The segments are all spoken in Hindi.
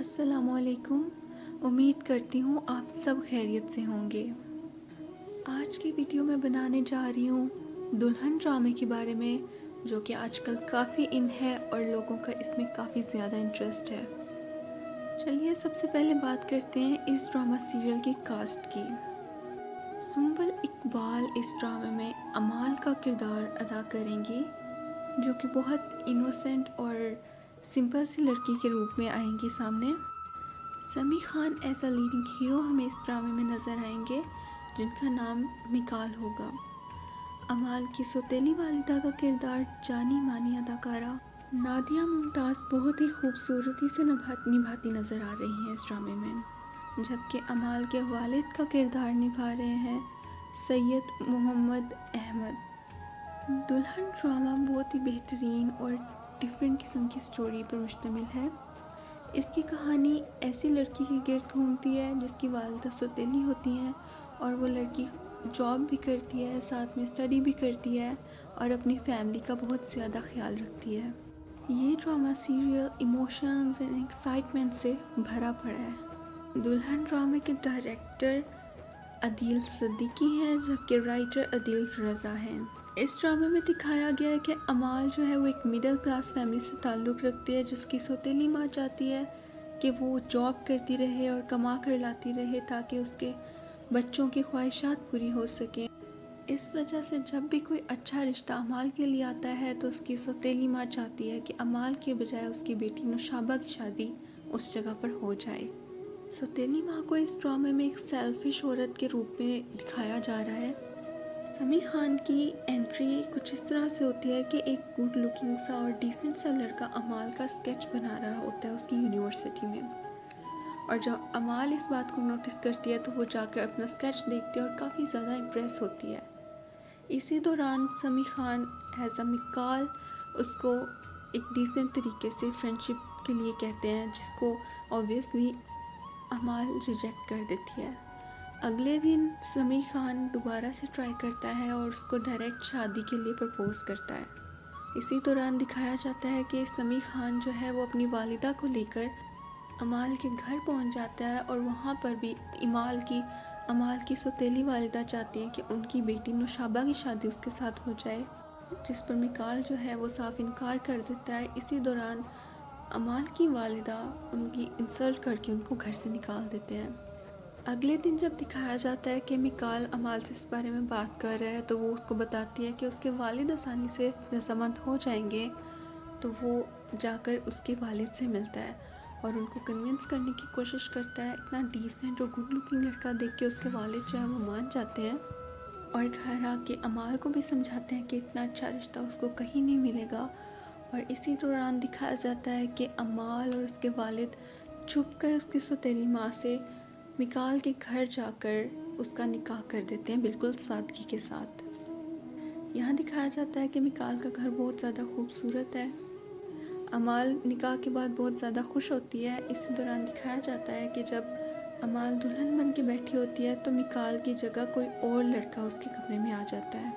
अस्सलामुअलैकुम। उम्मीद करती हूँ आप सब खैरियत से होंगे। आज की वीडियो में बनाने जा रही हूँ दुल्हन ड्रामे के बारे में, जो कि आजकल काफ़ी इन है और लोगों का इसमें काफ़ी ज़्यादा इंटरेस्ट है। चलिए सबसे पहले बात करते हैं इस ड्रामा सीरियल की कास्ट की। सुंबल इकबाल इस ड्रामे में अमाल का किरदार अदा करेंगी, जो कि बहुत इनोसेंट और सिंपल सी लड़की के रूप में आएंगी सामने। Sami Khan as a leading hero हमें इस ड्रामे में नज़र आएंगे, जिनका नाम मिकाल होगा। अमाल की सौतेली वालिदा का किरदार जानी मानी अदाकारा नादिया मुमताज़ बहुत ही खूबसूरती से निभाती नज़र आ रही हैं इस ड्रामे में, जबकि अमाल के वालिद का किरदार निभा रहे हैं सैयद मोहम्मद अहमद। दुल्हन ड्रामा बहुत ही बेहतरीन और डिफरेंट किस्म की स्टोरी पर मुश्तमिल है। इसकी कहानी ऐसी लड़की के गिर्द घूमती है जिसकी वालिदा सौतेली होती हैं और वो लड़की जॉब भी करती है, साथ में स्टडी भी करती है और अपनी फैमिली का बहुत ज़्यादा ख्याल रखती है। ये drama serial emotions and excitement से भरा पड़ा है। दुल्हन ड्रामे के डायरेक्टर अदील सिद्दीकी हैं, जबकि राइटर अदील रज़ा हैं। इस ड्रामे में दिखाया गया है कि अमाल जो है वो एक मिडिल क्लास फैमिली से ताल्लुक़ रखती है, जिसकी सौतेली माँ चाहती है कि वो जॉब करती रहे और कमा कर लाती रहे ताकि उसके बच्चों की ख्वाहिशात पूरी हो सकें। इस वजह से जब भी कोई अच्छा रिश्ता अमाल के लिए आता है तो उसकी सौतेली माँ चाहती है कि अमाल के बजाय उसकी बेटी नुशाबा की शादी उस जगह पर हो जाए। सौतेली माँ को इस ड्रामे में एक सेल्फिश औरत के रूप में दिखाया जा रहा है। समी खान की एंट्री कुछ इस तरह से होती है कि एक गुड लुकिंग सा और डिसेंट सा लड़का अमाल का स्केच बना रहा होता है उसकी यूनिवर्सिटी में, और जब अमाल इस बात को नोटिस करती है तो वो जाकर अपना स्केच देखती है और काफ़ी ज़्यादा इम्प्रेस होती है। इसी दौरान समी खान एज अ मिकाल उसको एक डिसेंट तरीके से फ्रेंडशिप के लिए कहते हैं, जिसको ऑब्वियसली अमाल रिजेक्ट कर देती है। अगले दिन समी खान दोबारा से ट्राई करता है और उसको डायरेक्ट शादी के लिए प्रपोज़ करता है। इसी दौरान दिखाया जाता है कि समी खान जो है वो अपनी वालिदा को लेकर अमाल के घर पहुंच जाता है और वहां पर भी अमाल की सौतेली वालिदा चाहती है कि उनकी बेटी नुशाबा की शादी उसके साथ हो जाए, जिस पर मिकाल जो है वो साफ इनकार कर देता है। इसी दौरान अमाल की वालिदा उनकी इंसल्ट करके उनको घर से निकाल देते हैं। अगले दिन जब दिखाया जाता है कि मिकाल अमाल से इस बारे में बात कर रहा है तो वो उसको बताती है कि उसके वालिद आसानी से रज़ामंद हो जाएंगे, तो वो जाकर उसके वालिद से मिलता है और उनको कन्विंस करने की कोशिश करता है। इतना डिसेंट और गुड लुकिंग लड़का देख के उसके वालिद जो है वो मान जाते हैं और घर आके अमाल को भी समझाते हैं कि इतना अच्छा रिश्ता उसको कहीं नहीं मिलेगा। और इसी दौरान दिखाया जाता है कि अमाल और उसके वालिद छुप कर उसकी सौतेली माँ से मिकाल के घर जाकर उसका निकाह कर देते हैं, बिल्कुल सादगी के साथ। यहाँ दिखाया जाता है कि मिकाल का घर बहुत ज़्यादा खूबसूरत है। अमाल निकाह के बाद बहुत ज़्यादा खुश होती है। इसी दौरान दिखाया जाता है कि जब अमाल दुल्हन बन के बैठी होती है तो मिकाल की जगह कोई और लड़का उसके कमरे में आ जाता है।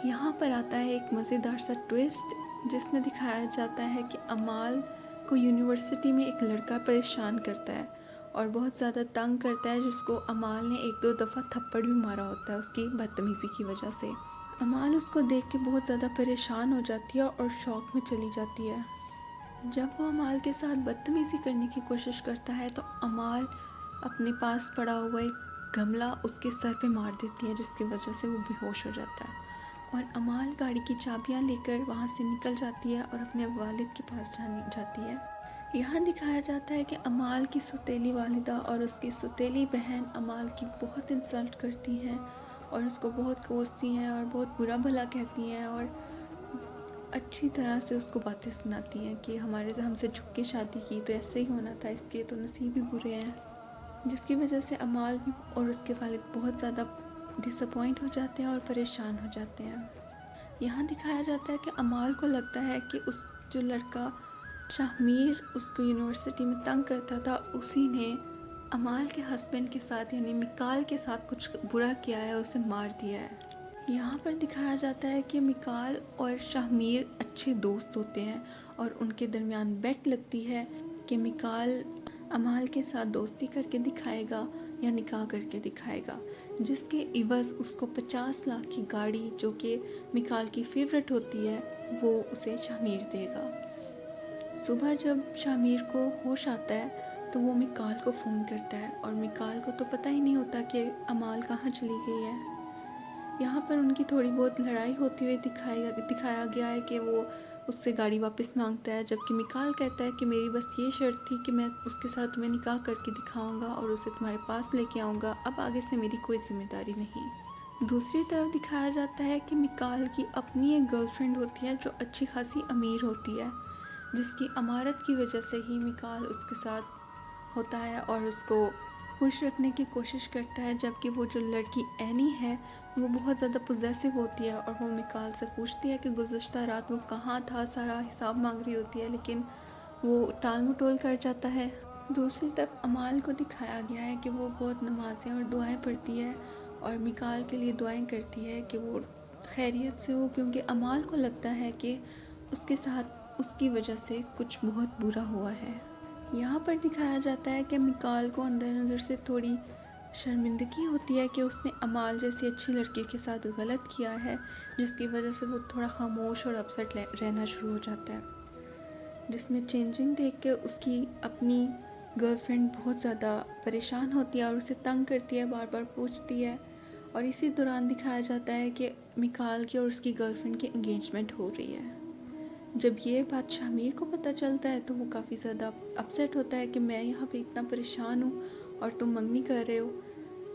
यहाँ पर आता है एक मज़ेदार सा ट्विस्ट, जिसमें दिखाया जाता है कि अमाल को यूनिवर्सिटी में एक लड़का परेशान करता है और बहुत ज़्यादा तंग करता है, जिसको अमाल ने एक दो दफ़ा थप्पड़ भी मारा होता है उसकी बदतमीज़ी की वजह से। अमाल उसको देख के बहुत ज़्यादा परेशान हो जाती है और शॉक में चली जाती है। जब वो अमाल के साथ बदतमीज़ी करने की कोशिश करता है तो अमाल अपने पास पड़ा हुआ एक गमला उसके सर पे मार देती है, जिसकी वजह से वो बेहोश हो जाता है और अमाल गाड़ी की चाबियाँ लेकर वहाँ से निकल जाती है और अपने वालिद के पास जाती है। यहाँ दिखाया जाता है कि अमाल की सौतेली वालिदा और उसकी सौतेली बहन अमाल की बहुत इंसल्ट करती हैं और उसको बहुत कोसती हैं और बहुत बुरा भला कहती हैं और अच्छी तरह से उसको बातें सुनाती हैं कि हमसे झुक के शादी की तो ऐसे ही होना था, इसके तो नसीब ही बुरे हैं, जिसकी वजह से अमाल भी और उसके वालिद बहुत ज़्यादा डिसअपॉइंट हो जाते हैं और परेशान हो जाते हैं। यहाँ दिखाया जाता है कि अमाल को लगता है कि उस जो लड़का शाहमीर उसको यूनिवर्सिटी में तंग करता था, उसी ने अमाल के हस्बैंड के साथ यानी मिकाल के साथ कुछ बुरा किया है, उसे मार दिया है। यहाँ पर दिखाया जाता है कि मिकाल और शाहमीर अच्छे दोस्त होते हैं और उनके दरमियान बेट लगती है कि मिकाल अमाल के साथ दोस्ती करके दिखाएगा या निकाह करके दिखाएगा, जिसके इवज़ उसको 50 लाख की गाड़ी जो कि मिकाल की फेवरेट होती है वो उसे शामिर देगा। सुबह जब शामिर को होश आता है तो वो मिकाल को फ़ोन करता है और मिकाल को तो पता ही नहीं होता कि अमाल कहाँ चली गई है। यहाँ पर उनकी थोड़ी बहुत लड़ाई होती हुई दिखाया गया है कि वो उससे गाड़ी वापस मांगता है, जबकि मिकाल कहता है कि मेरी बस ये शर्त थी कि मैं उसके साथ तुम्हें निकाह करके दिखाऊंगा और उसे तुम्हारे पास लेके आऊँगा, अब आगे से मेरी कोई जिम्मेदारी नहीं। दूसरी तरफ दिखाया जाता है कि मिकाल की अपनी एक गर्लफ्रेंड होती है जो अच्छी खासी अमीर होती है, जिसकी अमारत की वजह से ही मिकाल उसके साथ होता है और उसको खुश रखने की कोशिश करता है। जबकि वो जो लड़की एनी है वो बहुत ज़्यादा पोजेसिव होती है और वो मिकाल से पूछती है कि गुज़श्ता रात वो कहाँ था, सारा हिसाब मांग रही होती है, लेकिन वो टाल मटोल कर जाता है। दूसरी तरफ अमाल को दिखाया गया है कि वो बहुत नमाज़ें और दुआएं पढ़ती है और मिकाल के लिए दुआएं करती है कि वो खैरियत से हो, क्योंकि अमाल को लगता है कि उसके साथ उसकी वजह से कुछ बहुत बुरा हुआ है। यहाँ पर दिखाया जाता है कि मिकाल को अंदर अंदर से थोड़ी शर्मिंदगी होती है कि उसने अमाल जैसी अच्छी लड़की के साथ गलत किया है, जिसकी वजह से वो थोड़ा खामोश और अपसेट रहना शुरू हो जाता है, जिसमें चेंजिंग देख के उसकी अपनी गर्लफ्रेंड बहुत ज़्यादा परेशान होती है और उसे तंग करती है, बार बार पूछती है। और इसी दौरान दिखाया जाता है कि मिकाल की और उसकी गर्लफ्रेंड की एंगेजमेंट हो रही है। जब ये बात शामिर को पता चलता है तो वो काफ़ी ज़्यादा अपसेट होता है कि मैं यहाँ पे इतना परेशान हूँ और तुम मंगनी कर रहे हो।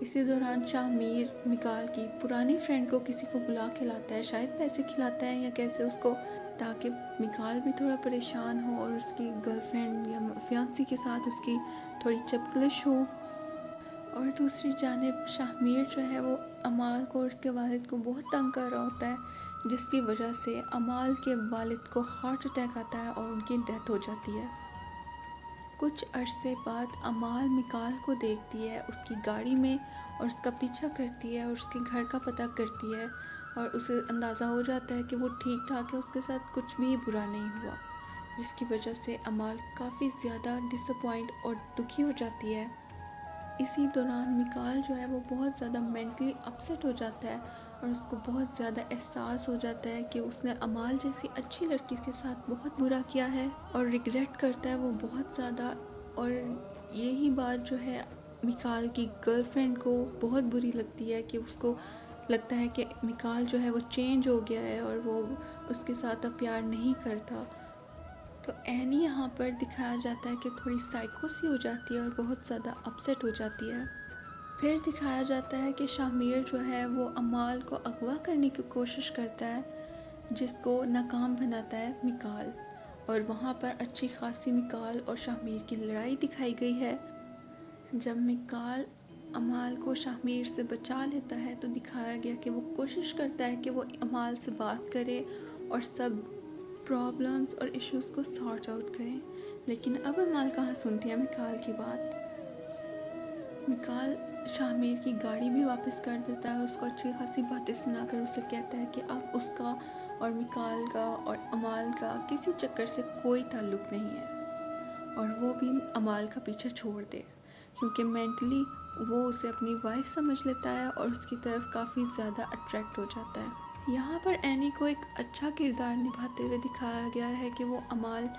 इसी दौरान शामिर मिकाल की पुरानी फ्रेंड को किसी को बुला के लाता है, शायद पैसे खिलाता है या कैसे उसको, ताकि मिकाल भी थोड़ा परेशान हो और उसकी गर्लफ्रेंड या फियांसी के साथ उसकी थोड़ी चपकलिश हो। और दूसरी जानिब शामिर जो है वो अमाल को और उसके वालिद को बहुत तंग कर रहा होता है, जिसकी वजह से अमाल के वालिद को हार्ट अटैक आता है और उनकी डेथ हो जाती है। कुछ अरसे बाद अमाल मिकाल को देखती है उसकी गाड़ी में और उसका पीछा करती है और उसके घर का पता करती है और उसे अंदाज़ा हो जाता है कि वो ठीक ठाक है, उसके साथ कुछ भी बुरा नहीं हुआ, जिसकी वजह से अमाल काफ़ी ज़्यादा डिसअपॉइंट और दुखी हो जाती है। इसी दौरान मिकाल जो है वो बहुत ज़्यादा मेंटली अपसेट हो जाता है और उसको बहुत ज़्यादा एहसास हो जाता है कि उसने अमाल जैसी अच्छी लड़की के साथ बहुत बुरा किया है और रिग्रेट करता है वो बहुत ज़्यादा। और यही बात जो है मिकाल की गर्लफ्रेंड को बहुत बुरी लगती है कि उसको लगता है कि मिकाल जो है वो चेंज हो गया है और वो उसके साथ अब प्यार नहीं करता। तो एनी यहाँ पर दिखाया जाता है कि थोड़ी साइको सी हो जाती है और बहुत ज़्यादा अपसेट हो जाती है। फिर दिखाया जाता है कि शामिर जो है वो अमाल को अगवा करने की कोशिश करता है, जिसको नाकाम बनाता है मिकाल, और वहाँ पर अच्छी खासी मिकाल और शामिर की लड़ाई दिखाई गई है। जब मिकाल अमाल को शामिर से बचा लेता है तो दिखाया गया कि वो कोशिश करता है कि वो अमाल से बात करे और सब प्रॉब्लम्स और इश्यूज़ को सॉर्ट आउट करें, लेकिन अब अमाल कहाँ सुनती है मिकाल की बात। मिकाल शामिर की गाड़ी भी वापस कर देता है और उसको अच्छी खासी बातें सुनाकर उसे कहता है कि अब उसका और मिकाल का और अमाल का किसी चक्कर से कोई ताल्लुक़ नहीं है और वो भी अमाल का पीछे छोड़ दे, क्योंकि मेंटली वो उसे अपनी वाइफ समझ लेता है और उसकी तरफ काफ़ी ज़्यादा अट्रैक्ट हो जाता है। यहाँ पर एनी को एक अच्छा किरदार निभाते हुए दिखाया गया है कि वो अमाल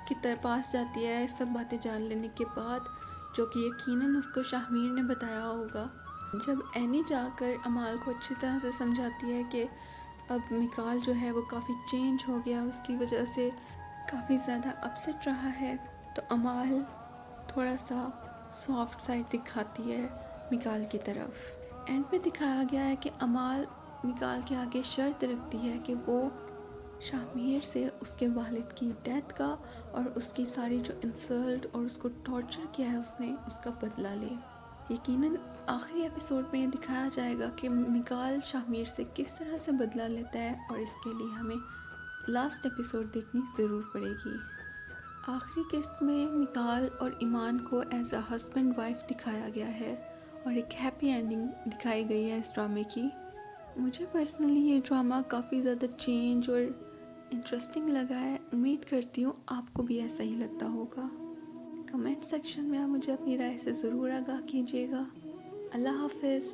की पास जाती है सब बातें जान लेने के बाद, जो कि यकीनन उसको शामिर ने बताया होगा। जब एनी जाकर अमाल को अच्छी तरह से समझाती है कि अब मिकाल जो है वो काफ़ी चेंज हो गया, उसकी वजह से काफ़ी ज़्यादा अपसेट रहा है, तो अमाल थोड़ा सा सॉफ्ट साइड दिखाती है मिकाल की तरफ। एंड पे दिखाया गया है कि अमाल मिकाल के आगे शर्त रखती है कि वो शामिर से उसके वालिद की डेथ का और उसकी सारी जो इंसल्ट और उसको टॉर्चर किया है उसने, उसका बदला ले। यकीनन आखिरी एपिसोड में ये दिखाया जाएगा कि मिकाल शामिर से किस तरह से बदला लेता है और इसके लिए हमें लास्ट एपिसोड देखनी ज़रूर पड़ेगी। आखिरी किस्त में मिकाल और ईमान को एज अ हस्बैंड वाइफ दिखाया गया है और एक हैप्पी एंडिंग दिखाई गई है इस ड्रामे की। मुझे पर्सनली ये ड्रामा काफ़ी ज़्यादा चेंज और इंटरेस्टिंग लगा है। उम्मीद करती हूँ आपको भी ऐसा ही लगता होगा। कमेंट सेक्शन में आप मुझे अपनी राय से ज़रूर आगाह कीजिएगा। अल्लाह हाफ़िज़।